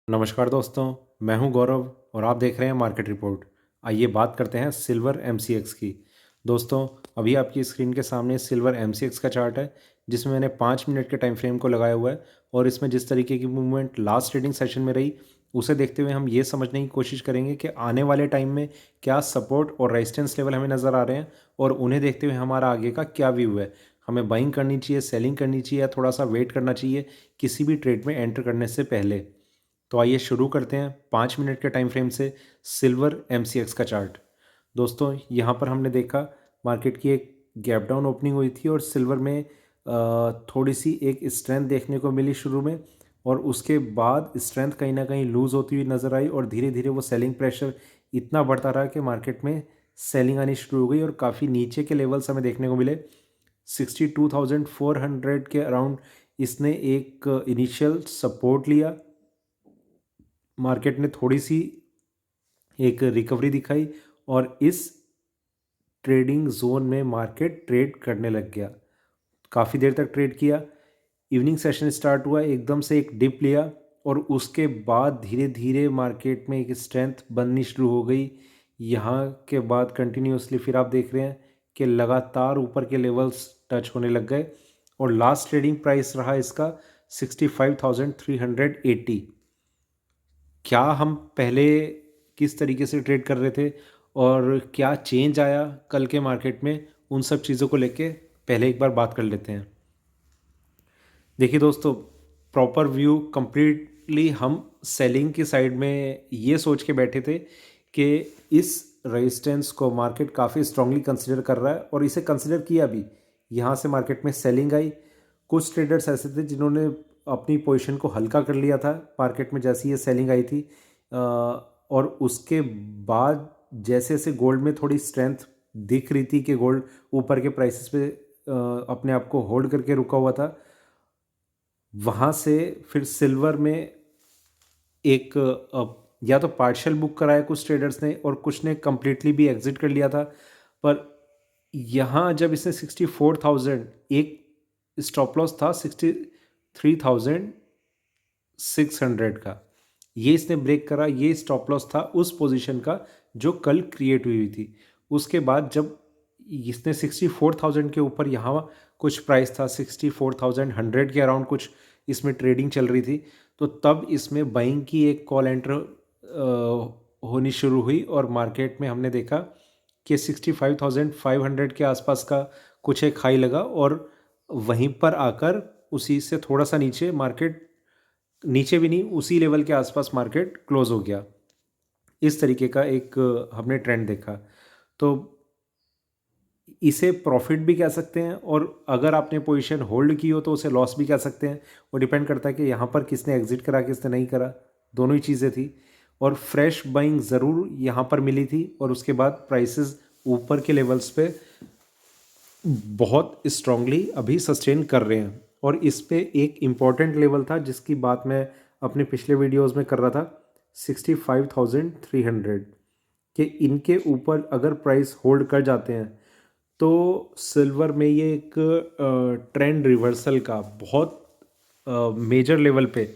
नमस्कार दोस्तों, मैं हूं गौरव और आप देख रहे हैं मार्केट रिपोर्ट। आइए बात करते हैं सिल्वर एमसीएक्स की। दोस्तों, अभी आपकी स्क्रीन के सामने सिल्वर एमसीएक्स का चार्ट है, जिसमें मैंने 5 मिनट के टाइम फ्रेम को लगाया हुआ है और इसमें जिस तरीके की मूवमेंट लास्ट ट्रेडिंग सेशन में रही, उसे देखते हुए हम ये समझने की कोशिश करेंगे कि आने वाले टाइम में क्या सपोर्ट और रेजिस्टेंस लेवल हमें नज़र आ रहे हैं और उन्हें देखते हुए हमारा आगे का क्या व्यू है। हमें बाइंग करनी चाहिए, सेलिंग करनी चाहिए या थोड़ा सा वेट करना चाहिए किसी भी ट्रेड में एंटर करने से पहले। तो आइए शुरू करते हैं 5 मिनट के टाइम फ्रेम से सिल्वर एमसीएक्स का चार्ट। दोस्तों, यहाँ पर हमने देखा मार्केट की एक गैप डाउन ओपनिंग हुई थी और सिल्वर में थोड़ी सी एक स्ट्रेंथ देखने को मिली शुरू में, और उसके बाद स्ट्रेंथ कहीं ना कहीं लूज़ होती हुई नज़र आई और धीरे धीरे वो सेलिंग प्रेशर इतना बढ़ता रहा कि मार्केट में सेलिंग आनी शुरू हो गई और काफ़ी नीचे के लेवल्स हमें देखने को मिले। 62,400 के अराउंड इसने एक इनिशियल सपोर्ट लिया। मार्केट ने थोड़ी सी एक रिकवरी दिखाई और इस ट्रेडिंग जोन में मार्केट ट्रेड करने लग गया। काफ़ी देर तक ट्रेड किया। इवनिंग सेशन स्टार्ट हुआ, एकदम से एक डिप लिया और उसके बाद धीरे धीरे मार्केट में एक स्ट्रेंथ बननी शुरू हो गई। यहाँ के बाद कंटिन्यूसली फिर आप देख रहे हैं कि लगातार ऊपर के लेवल्स टच होने लग गए और लास्ट ट्रेडिंग प्राइस रहा इसका 65,380। क्या हम पहले किस तरीके से ट्रेड कर रहे थे और क्या चेंज आया कल के मार्केट में, उन सब चीज़ों को लेके पहले एक बार बात कर लेते हैं। देखिए दोस्तों, प्रॉपर व्यू कंप्लीटली हम सेलिंग की साइड में ये सोच के बैठे थे कि इस रेजिस्टेंस को मार्केट काफ़ी स्ट्रांगली कंसिडर कर रहा है और इसे कंसिडर किया भी। यहाँ से मार्केट में सेलिंग आई। कुछ ट्रेडर्स ऐसे थे जिन्होंने अपनी पोजीशन को हल्का कर लिया था मार्केट में जैसे ये सेलिंग आई थी, और उसके बाद जैसे जैसे गोल्ड में थोड़ी स्ट्रेंथ दिख रही थी कि गोल्ड ऊपर के प्राइसेस पे अपने आप को होल्ड करके रुका हुआ था, वहाँ से फिर सिल्वर में एक या तो पार्शियल बुक कराया कुछ ट्रेडर्स ने और कुछ ने कम्प्लीटली भी एग्जिट कर लिया था। पर यहाँ जब इसने 64,000, एक स्टॉप लॉस था 63,600 का, ये इसने ब्रेक करा। ये स्टॉप लॉस था उस पोजीशन का जो कल क्रिएट हुई थी। उसके बाद जब इसने 64,000 के ऊपर यहाँ कुछ प्राइस था 64,100 के अराउंड कुछ इसमें ट्रेडिंग चल रही थी, तो तब इसमें बाइंग की एक कॉल एंटर होनी शुरू हुई और मार्केट में हमने देखा कि 65,500 के आसपास का कुछ एक हाई लगा और वहीं पर आकर उसी से थोड़ा सा नीचे मार्केट, नीचे भी नहीं, उसी लेवल के आसपास मार्केट क्लोज हो गया। इस तरीके का एक हमने ट्रेंड देखा। तो इसे प्रॉफिट भी कह सकते हैं और अगर आपने पोजीशन होल्ड की हो तो उसे लॉस भी कह सकते हैं। वो डिपेंड करता है कि यहाँ पर किसने एग्जिट करा किसने नहीं करा, दोनों ही चीज़ें थी। और फ्रेश बाइंग ज़रूर यहाँ पर मिली थी और उसके बाद प्राइसेस ऊपर के लेवल्स पे बहुत स्ट्रांगली अभी सस्टेन कर रहे हैं। और इस पे एक इम्पॉर्टेंट लेवल था जिसकी बात मैं अपने पिछले वीडियोस में कर रहा था, 65,300 के इनके ऊपर अगर प्राइस होल्ड कर जाते हैं तो सिल्वर में ये एक ट्रेंड रिवर्सल का बहुत मेजर लेवल पे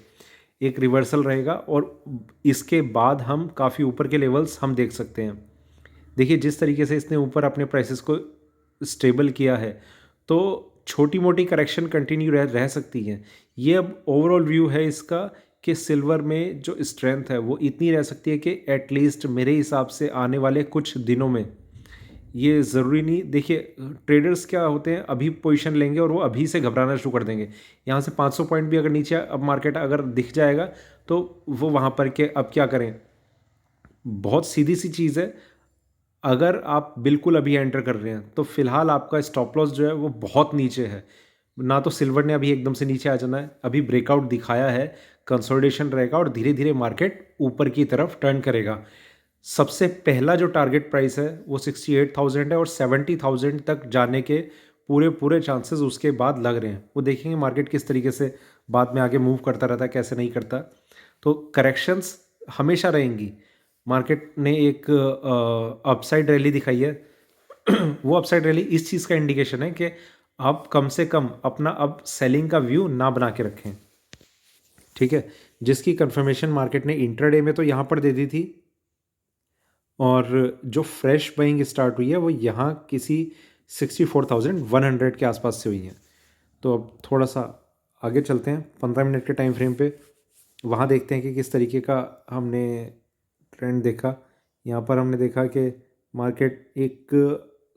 एक रिवर्सल रहेगा और इसके बाद हम काफ़ी ऊपर के लेवल्स हम देख सकते हैं। देखिए, जिस तरीके से इसने ऊपर अपने प्राइसेस को स्टेबल किया है तो छोटी मोटी करेक्शन कंटिन्यू रह सकती है। ये अब ओवरऑल व्यू है इसका कि सिल्वर में जो स्ट्रेंथ है वो इतनी रह सकती है कि एटलीस्ट मेरे हिसाब से आने वाले कुछ दिनों में, ये ज़रूरी नहीं, देखिए ट्रेडर्स क्या होते हैं, अभी पोजीशन लेंगे और वो अभी से घबराना शुरू कर देंगे। यहाँ से 500 पॉइंट भी अगर नीचे अब मार्केट अगर दिख जाएगा तो वो वहाँ पर के अब क्या करें। बहुत सीधी सी चीज़ है, अगर आप बिल्कुल अभी एंटर कर रहे हैं तो फिलहाल आपका स्टॉप लॉस जो है वो बहुत नीचे है। ना तो सिल्वर ने अभी एकदम से नीचे आ जाना है, अभी ब्रेकआउट दिखाया है, कंसोलिडेशन रहेगा और धीरे धीरे मार्केट ऊपर की तरफ टर्न करेगा। सबसे पहला जो टारगेट प्राइस है वो 68,000 है और 70,000 तक जाने के पूरे पूरे चांसेस उसके बाद लग रहे हैं। वो देखेंगे मार्केट किस तरीके से बाद में आगे मूव करता रहता है, कैसे नहीं करता। तो करेक्शंस हमेशा रहेंगी। मार्केट ने एक अपसाइड रैली दिखाई है वो अपसाइड रैली इस चीज़ का इंडिकेशन है कि आप कम से कम अपना अब सेलिंग का व्यू ना बना के रखें। ठीक है, जिसकी कंफर्मेशन मार्केट ने इंट्राडे में तो यहाँ पर दे दी थी, और जो फ्रेश बाइंग स्टार्ट हुई है वो यहाँ किसी 64,100 के आसपास से हुई है। तो अब थोड़ा सा आगे चलते हैं 15 मिनट के टाइम फ्रेम पे, वहाँ देखते हैं कि किस तरीके का हमने ट्रेंड देखा। यहाँ पर हमने देखा कि मार्केट एक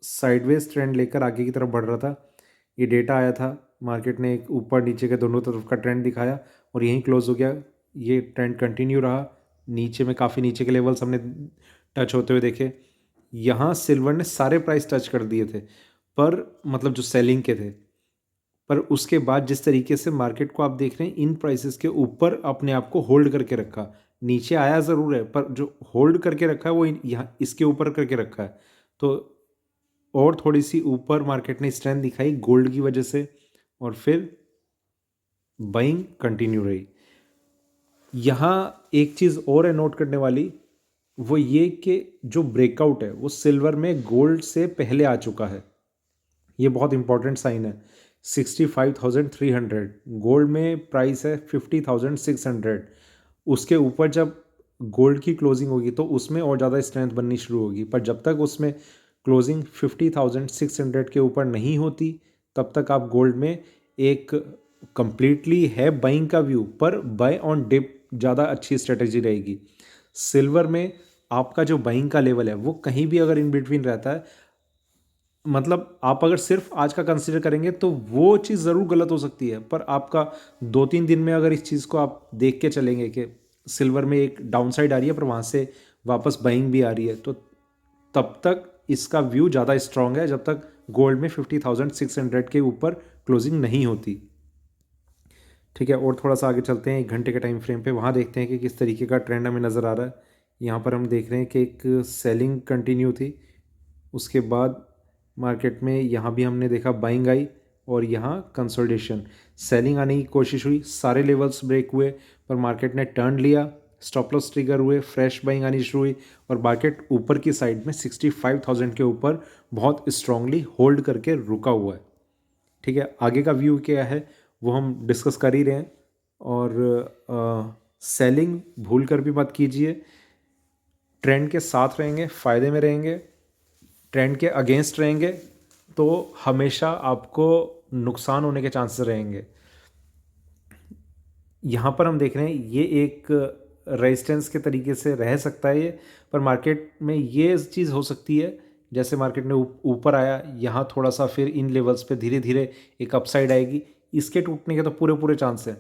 साइडवेज ट्रेंड लेकर आगे की तरफ बढ़ रहा था। ये डेटा आया था, मार्केट ने एक ऊपर नीचे के दोनों तरफ का ट्रेंड दिखाया और यहीं क्लोज हो गया। ये ट्रेंड कंटिन्यू रहा, नीचे में काफ़ी नीचे के लेवल्स हमने टच होते हुए देखे। यहाँ सिल्वर ने सारे प्राइस टच कर दिए थे, पर मतलब जो सेलिंग के थे, पर उसके बाद जिस तरीके से मार्केट को आप देख रहे हैं इन प्राइसेस के ऊपर अपने आप को होल्ड करके रखा। नीचे आया ज़रूर है, पर जो होल्ड करके रखा है वो यहाँ इसके ऊपर करके रखा है। तो और थोड़ी सी ऊपर मार्केट ने स्ट्रेंथ दिखाई गोल्ड की वजह से, और फिर बाइंग कंटिन्यू रही। यहाँ एक चीज़ और है नोट करने वाली, वो ये कि जो ब्रेकआउट है वो सिल्वर में गोल्ड से पहले आ चुका है। ये बहुत इंपॉर्टेंट साइन है। 65,300 गोल्ड में प्राइस है 50,600। उसके ऊपर जब गोल्ड की क्लोजिंग होगी तो उसमें और ज़्यादा स्ट्रेंथ बननी शुरू होगी, पर जब तक उसमें क्लोजिंग 50,600 के ऊपर नहीं होती तब तक आप गोल्ड में एक कंप्लीटली है बाइंग का व्यू, पर बाय ऑन डिप ज़्यादा अच्छी स्ट्रेटेजी रहेगी। सिल्वर में आपका जो बाइंग का लेवल है वो कहीं भी अगर इन बिटवीन रहता है, मतलब आप अगर सिर्फ आज का कंसिडर करेंगे तो वो चीज़ ज़रूर गलत हो सकती है, पर आपका 2-3 दिन में अगर इस चीज़ को आप देख के चलेंगे कि सिल्वर में एक डाउनसाइड आ रही है पर वहाँ से वापस बाइंग भी आ रही है, तो तब तक इसका व्यू ज़्यादा स्ट्रांग है जब तक गोल्ड में 50,600 के ऊपर क्लोजिंग नहीं होती। ठीक है, और थोड़ा सा आगे चलते हैं 1 घंटे के टाइम फ्रेम पे, वहाँ देखते हैं कि किस तरीके का ट्रेंड हमें नज़र आ रहा है। यहाँ पर हम देख रहे हैं कि एक सेलिंग कंटिन्यू थी, उसके बाद मार्केट में यहाँ भी हमने देखा बाइंग आई और यहाँ कंसोलिडेशन, सेलिंग आने की कोशिश हुई, सारे लेवल्स ब्रेक हुए पर मार्केट ने टर्न लिया, स्टॉप लॉस ट्रिगर हुए, फ्रेश बाइंग आनी शुरू हुई और मार्केट ऊपर की साइड में 65,000 के ऊपर बहुत स्ट्रांगली होल्ड करके रुका हुआ है। ठीक है, आगे का व्यू क्या है वो हम डिस्कस कर ही रहे हैं, और सेलिंग भूल कर भी मत कीजिए। ट्रेंड के साथ रहेंगे, फ़ायदे में रहेंगे, ट्रेंड के अगेंस्ट रहेंगे तो हमेशा आपको नुकसान होने के चांसेस रहेंगे। यहाँ पर हम देख रहे हैं ये एक रेजिस्टेंस के तरीके से रह सकता है ये, पर मार्केट में ये चीज़ हो सकती है जैसे मार्केट ने ऊपर आया, यहाँ थोड़ा सा फिर इन लेवल्स पे धीरे धीरे एक अपसाइड आएगी, इसके टूटने के तो पूरे पूरे चांस हैं।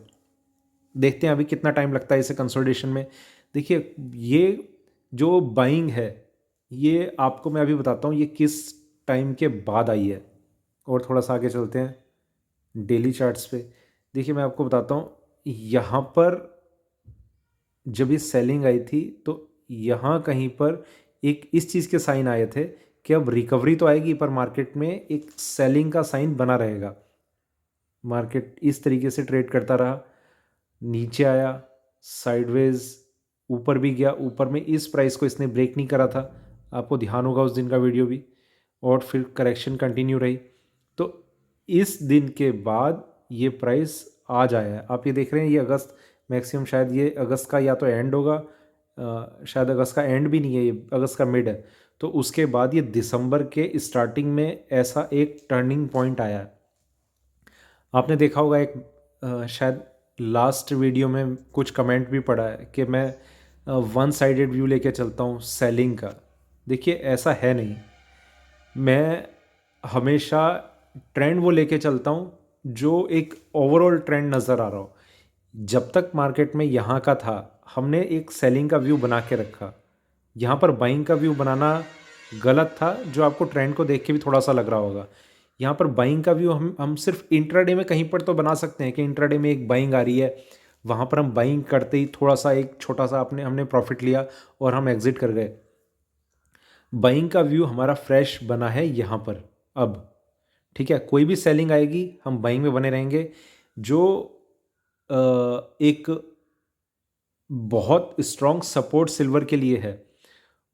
देखते हैं अभी कितना टाइम लगता है इसे कंसोलिडेशन में। देखिए ये जो बाइंग है ये आपको मैं अभी बताता हूँ ये किस टाइम के बाद आई है, और थोड़ा सा आगे चलते हैं डेली चार्ट्स पे। देखिए मैं आपको बताता हूँ, यहाँ पर जब ये सेलिंग आई थी तो यहाँ कहीं पर एक इस चीज़ के साइन आए थे कि अब रिकवरी तो आएगी पर मार्केट में एक सेलिंग का साइन बना रहेगा। मार्केट इस तरीके से ट्रेड करता रहा, नीचे आया, साइडवेज ऊपर भी गया, ऊपर में इस प्राइस को इसने ब्रेक नहीं करा था, आपको ध्यान होगा उस दिन का वीडियो भी, और फिर करेक्शन कंटिन्यू रही। तो इस दिन के बाद ये प्राइस आज आया है, आप ये देख रहे हैं ये अगस्त, मैक्सिमम शायद ये अगस्त का या तो एंड होगा, शायद अगस्त का एंड भी नहीं है, ये अगस्त का मिड है। तो उसके बाद ये दिसंबर के स्टार्टिंग में ऐसा एक टर्निंग पॉइंट आया है। आपने देखा होगा एक शायद लास्ट वीडियो में कुछ कमेंट भी पड़ा है कि मैं वन साइडेड व्यू लेके चलता हूँ सेलिंग का। देखिए ऐसा है नहीं, मैं हमेशा ट्रेंड वो लेके चलता हूँ जो एक ओवरऑल ट्रेंड नज़र आ रहा हो। जब तक मार्केट में यहाँ का था हमने एक सेलिंग का व्यू बना के रखा, यहाँ पर बाइंग का व्यू बनाना गलत था, जो आपको ट्रेंड को देख के भी थोड़ा सा लग रहा होगा। यहाँ पर बाइंग का व्यू हम सिर्फ इंट्राडे में कहीं पर तो बना सकते हैं कि इंट्राडे में एक बाइंग आ रही है, वहाँ पर हम बाइंग करते ही थोड़ा सा एक छोटा सा हमने प्रॉफिट लिया और हम एग्जिट कर गए। बाइंग का व्यू हमारा फ्रेश बना है यहाँ पर अब। ठीक है, कोई भी सेलिंग आएगी हम बाइंग में बने रहेंगे। जो एक बहुत स्ट्रॉन्ग सपोर्ट सिल्वर के लिए है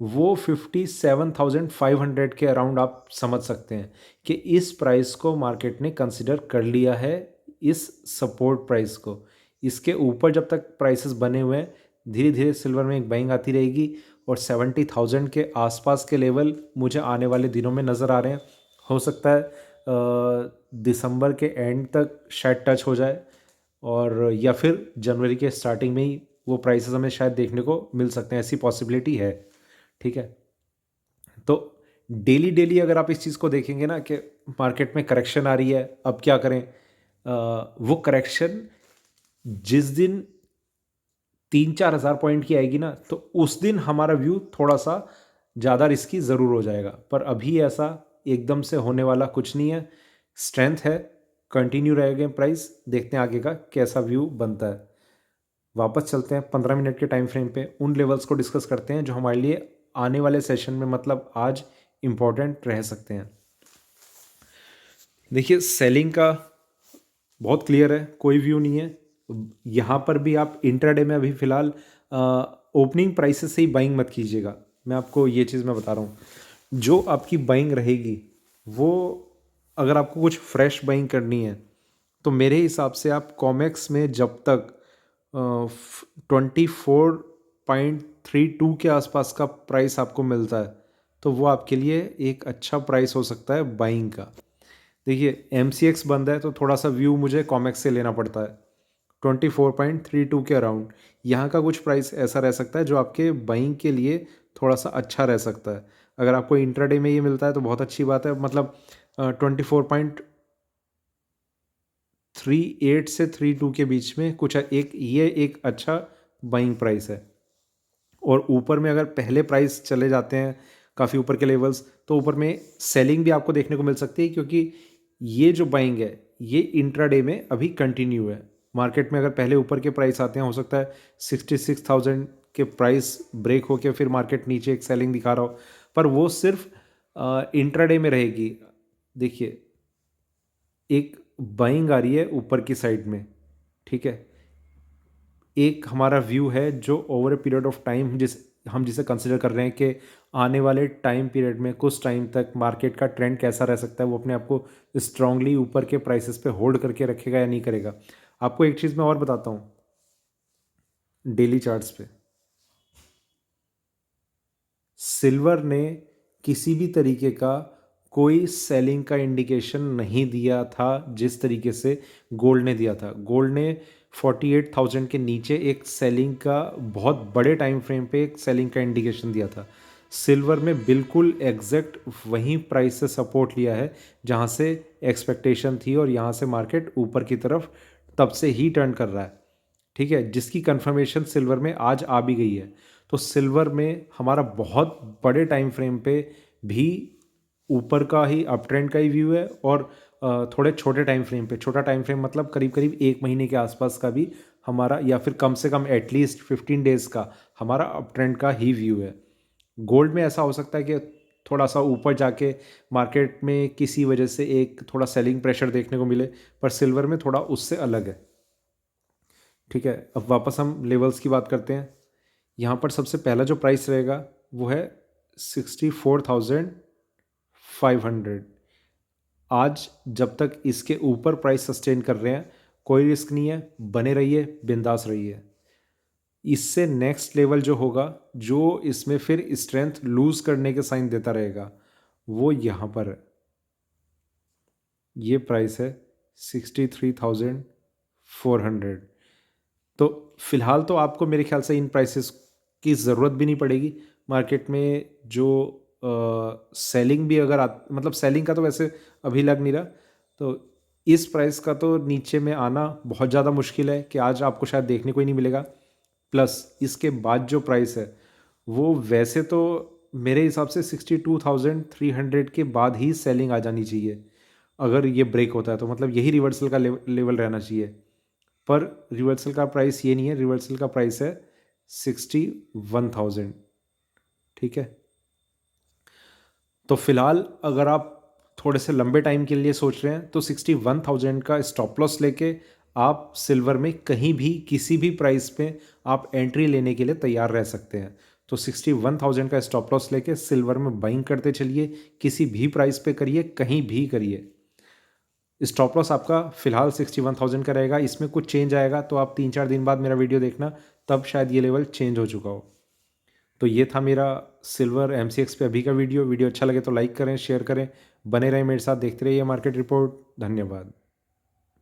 वो 57,500 के अराउंड आप समझ सकते हैं कि इस प्राइस को मार्केट ने कंसिडर कर लिया है, इस सपोर्ट प्राइस को। इसके ऊपर जब तक प्राइसेस बने हुए हैं, धीरे धीरे सिल्वर में एक बाइंग आती रहेगी और 70,000 के आसपास के लेवल मुझे आने वाले दिनों में नज़र आ रहे हैं। हो सकता है दिसंबर के एंड तक शायद टच हो जाए, और या फिर जनवरी के स्टार्टिंग में ही वो प्राइसेस हमें शायद देखने को मिल सकते हैं, ऐसी पॉसिबिलिटी है। ठीक है, तो डेली डेली अगर आप इस चीज़ को देखेंगे ना कि मार्केट में करेक्शन आ रही है, अब क्या करें, वो करेक्शन जिस दिन 3-4 हज़ार पॉइंट की आएगी ना, तो उस दिन हमारा व्यू थोड़ा सा ज़्यादा रिस्की ज़रूर हो जाएगा। पर अभी ऐसा एकदम से होने वाला कुछ नहीं है, स्ट्रेंथ है, कंटिन्यू रहेगा प्राइस, देखते हैं आगे का कैसा व्यू बनता है। वापस चलते हैं 15 मिनट के टाइम फ्रेम पे, उन लेवल्स को डिस्कस करते हैं जो हमारे लिए आने वाले सेशन में, मतलब आज, इम्पॉर्टेंट रह सकते हैं। देखिए, सेलिंग का बहुत क्लियर है, कोई व्यू नहीं है यहाँ पर भी। आप इंट्राडे में अभी फ़िलहाल ओपनिंग प्राइसेस से ही बाइंग मत कीजिएगा, मैं आपको ये चीज़ मैं बता रहा हूँ। जो आपकी बाइंग रहेगी वो, अगर आपको कुछ फ्रेश बाइंग करनी है तो मेरे हिसाब से आप कॉमेक्स में जब तक 24.32 के आसपास का प्राइस आपको मिलता है तो वो आपके लिए एक अच्छा प्राइस हो सकता है बाइंग का। देखिए, MCX बंद है तो थोड़ा सा व्यू मुझे कॉमेक्स से लेना पड़ता है 24.32 के अराउंड। यहाँ का कुछ प्राइस ऐसा रह सकता है जो आपके बाइंग के लिए थोड़ा सा अच्छा रह सकता है। अगर आपको इंट्राडे में ये मिलता है तो बहुत अच्छी बात है, मतलब 24.38 से 32 के बीच में कुछ ये एक अच्छा बाइंग प्राइस है। और ऊपर में अगर पहले प्राइस चले जाते हैं काफ़ी ऊपर के लेवल्स, तो ऊपर में सेलिंग भी आपको देखने को मिल सकती है, क्योंकि ये जो बाइंग है ये इंट्राडे में अभी कंटिन्यू है। मार्केट में अगर पहले ऊपर के प्राइस आते हैं, हो सकता है 66,000 के प्राइस ब्रेक होके फिर मार्केट नीचे एक सेलिंग दिखा रहा हो, पर वो सिर्फ इंट्राडे में रहेगी। देखिए, एक बाइंग आ रही है ऊपर की साइड में, ठीक है, एक हमारा व्यू है जो over a period of time हम जिसे कंसिडर कर रहे हैं कि आने वाले टाइम पीरियड में कुछ टाइम तक मार्केट का ट्रेंड कैसा रह सकता है, वो अपने आप को स्ट्रांगली ऊपर के प्राइसेस पे होल्ड करके रखेगा या नहीं करेगा। आपको एक चीज़ मैं और बताता हूँ, डेली चार्ट्स पे सिल्वर ने किसी भी तरीके का कोई सेलिंग का इंडिकेशन नहीं दिया था जिस तरीके से गोल्ड ने दिया था। गोल्ड ने 48,000 के नीचे एक सेलिंग का, बहुत बड़े टाइम फ्रेम पे एक सेलिंग का इंडिकेशन दिया था। सिल्वर में बिल्कुल एग्जैक्ट वहीं प्राइस से सपोर्ट लिया है जहां से एक्सपेक्टेशन थी, और यहाँ से मार्केट ऊपर की तरफ तब से ही टर्न कर रहा है। ठीक है, जिसकी कंफर्मेशन सिल्वर में आज आ भी गई है। तो सिल्वर में हमारा बहुत बड़े टाइम फ्रेम पे भी ऊपर का ही अप ट्रेंड का ही व्यू है, और थोड़े छोटे टाइम फ्रेम पे, छोटा टाइम फ्रेम मतलब करीब करीब 1 महीने के आसपास का भी हमारा, या फिर कम से कम एटलीस्ट 15 डेज का हमारा अप ट्रेंड का ही व्यू है। गोल्ड में ऐसा हो सकता है कि थोड़ा सा ऊपर जाके मार्केट में किसी वजह से एक थोड़ा सेलिंग प्रेशर देखने को मिले, पर सिल्वर में थोड़ा उससे अलग है। ठीक है, अब वापस हम लेवल्स की बात करते हैं। यहाँ पर सबसे पहला जो प्राइस रहेगा वो है 64,500। आज जब तक इसके ऊपर प्राइस सस्टेन कर रहे हैं, कोई रिस्क नहीं है, बने रहिए, बिंदास रहिए। इससे नेक्स्ट लेवल जो होगा, जो इसमें फिर स्ट्रेंथ लूज करने के साइन देता रहेगा, वो यहाँ पर है। ये प्राइस है 63,400। तो फिलहाल तो आपको मेरे ख्याल से इन प्राइसेस की ज़रूरत भी नहीं पड़ेगी। मार्केट में जो सेलिंग भी अगर मतलब सेलिंग का तो वैसे अभी लग नहीं रहा, तो इस प्राइस का तो नीचे में आना बहुत ज़्यादा मुश्किल है कि आज आपको शायद देखने को ही नहीं मिलेगा। प्लस इसके बाद जो प्राइस है वो वैसे तो मेरे हिसाब से 62,300 के बाद ही सेलिंग आ जानी चाहिए। अगर ये ब्रेक होता है तो मतलब यही रिवर्सल का लेवल रहना चाहिए, पर रिवर्सल का प्राइस ये नहीं है, रिवर्सल का प्राइस है 61,000। ठीक है, तो फिलहाल अगर आप थोड़े से लंबे टाइम के लिए सोच रहे हैं तो 61,000 का स्टॉप लॉस लेके आप सिल्वर में कहीं भी किसी भी प्राइस पे आप एंट्री लेने के लिए तैयार रह सकते हैं। तो 61,000 का स्टॉप लॉस लेके सिल्वर में बाइंग करते चलिए, किसी भी प्राइस पे करिए, कहीं भी करिए। स्टॉप लॉस आपका फ़िलहाल 61,000 का रहेगा। इसमें कुछ चेंज आएगा तो आप 3-4 दिन बाद मेरा वीडियो देखना, तब शायद ये लेवल चेंज हो चुका हो। तो ये था मेरा सिल्वर MCX पे अभी का वीडियो। वीडियो अच्छा लगे तो लाइक करें, शेयर करें, बने रहें मेरे साथ, देखते रहिए मार्केट रिपोर्ट। धन्यवाद।